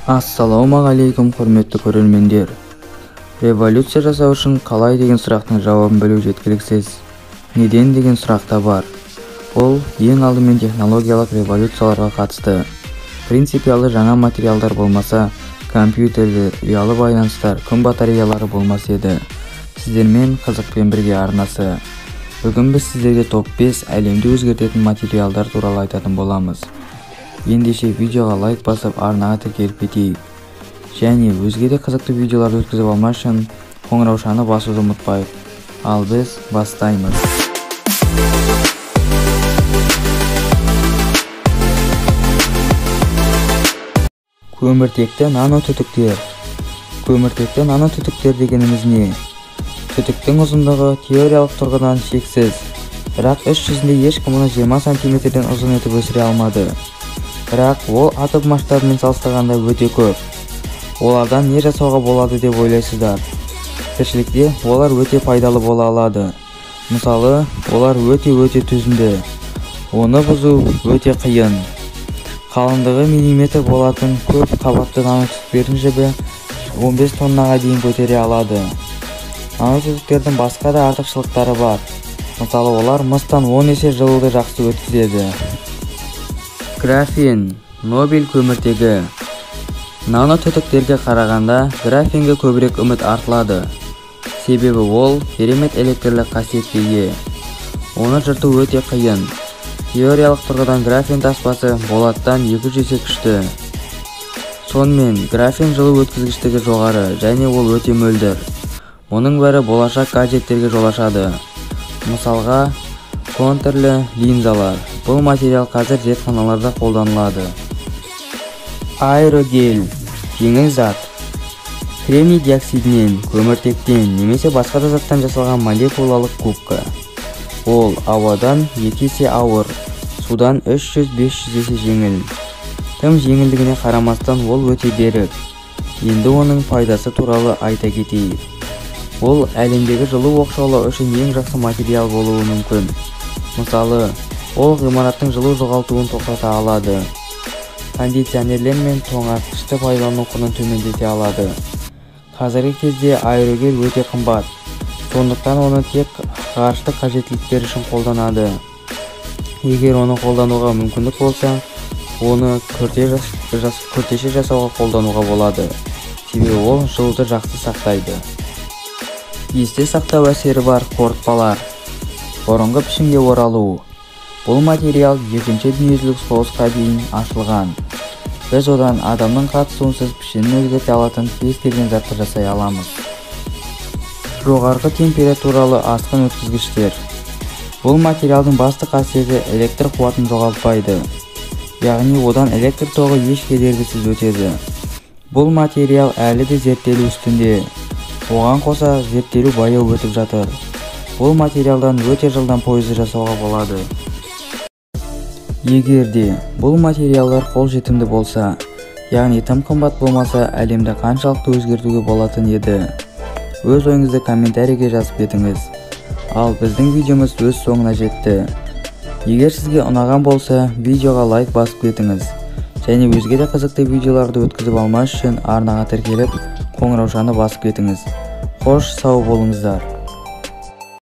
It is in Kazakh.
Ассалаумағалейкум құрметті көрермендер. Революция жасау үшін қалай деген сұрақтың жауабын білу жеткіліксіз. Неден деген сұрақта бар. Ол ең алдымен технологиялық революцияларға қатысты. Принципиалы жаңа материалдар болмаса, компьютерлер, ұялы байланыстар, күн батареялары болмас еді. Сіздермен қызықпен бірге арнасы. Бүгін біз сіздерге топ 5 әлемді өзгертетін материалдар туралы айтатын боламыз. Ендеше видеоға лайк басып арнаға тіркеліп кетейік. Және өзге де қызықты видеоларды өткізіп алмас үшін қоңыраушаны басуды ұмытпайық. Ал біз бастаймыз. Көміртекті нанотүтіктер. Көміртекті нанотүтіктер дегеніміз не? Түтіктің ұзындығы теориялық тұрғыдан шексіз, бірақ іс жүзінде ешкім оны 20 сантиметрден ұзын етіп өсіре алмады. Бірақ ол атом масштабымен салыстырғанда өте көп. Олардан не жасауға болады деп ойлайсыздар? Тіршілікте олар өте пайдалы бола алады. Мысалы, олар өте төзімді. Оны бұзу өте қиын. Қалыңдығы миллиметр болатын көп қабатты нанотүтіктердің жібі 15 тоннаға дейін көтере алады. Нанотүтіктердің басқа да артықшылықтары бар. Мысалы, олар мыстан 10 есе жылуды жақсы өткізеді. Графен, Нобель көміртегі. Нанотүтіктерге қарағанда графенге көбірек үміт артылады. Себебі ол керемет электрлік қасиетке ие. Оны жырту өте қиын. Теориялық тұрғыдан графен таспасы болаттан 200 есе күшті. Сонымен графен жылу өткізгіштігі жоғары және ол өте мөлдір. Оның бәрі болашақ гаджеттерге жол ашады. Мысалға, контурлы линзалар. Бұл материал қазір зертханаларда қолданылады. Аэрогель, жеңіл зат. Кремний диоксидінен, көміртектен немесе басқа да заттан жасалған молекулалық губка. Ол ауадан 2 есе ауыр, судан 300-500 есе жеңіл. Тым жеңілдігіне қарамастан ол өте берік. Енді оның пайдасы туралы айта кетейік. Ол әлемдегі жылу оқшаулау үшін ең жақсы материал болуы мүмкін. Мысалы, ол ғимараттың жылу жоғалтуын тоқтата алады. Кондиционерлер мен тоңазытқышты пайдалану құнын төмендете алады. Қазіргі кезде аэрогель өте қымбат. Сондықтан оны тек ғарыштық қажеттіліктер үшін қолданады. Егер оны қолдануға мүмкіндік болса, оны күртеше жасауға қолдануға болады. Себебі ол жылуды жақсы сақтайды. Есте сақтау әсері бар қорытпалар. Бұрынғы пішімге оралу. Бұл материал 2-ші дүниежүзілік соғысқа дейін ашылған. Біз одан адамның қатысуынсыз пішімін өзгерте алатын кез келген затты жасай аламыз. Жоғарғы температуралы асқын өткізгіштер. Бұл материалдың басты қасиеті электр қуатын жоғалтпайды. Яғни одан электр тоғы еш кедергісіз өтеді. Бұл материал әлі де зерттелу үстінде. Оған қоса зерттелу баяу өтіп жатыр. Бұл материалдан өте жылдам пойызды жасауға болады. Егерде бұл материалдар қолжетімді болса, яғни тым қымбат болмаса, әлемді қаншалықты өзгертуге болатын еді? Өз ойыңызды комментарийге жазып кетіңіз. Ал біздің видеомыз өз соңына жетті. Егер сізге ұнаған болса, видеоға лайк басып кетіңіз. Және өзге де қызықты видеоларды өткізіп алмас үшін арнаға тіркеліп, қоңыраушаны басып кетіңіз. Қош сау болыңыздар.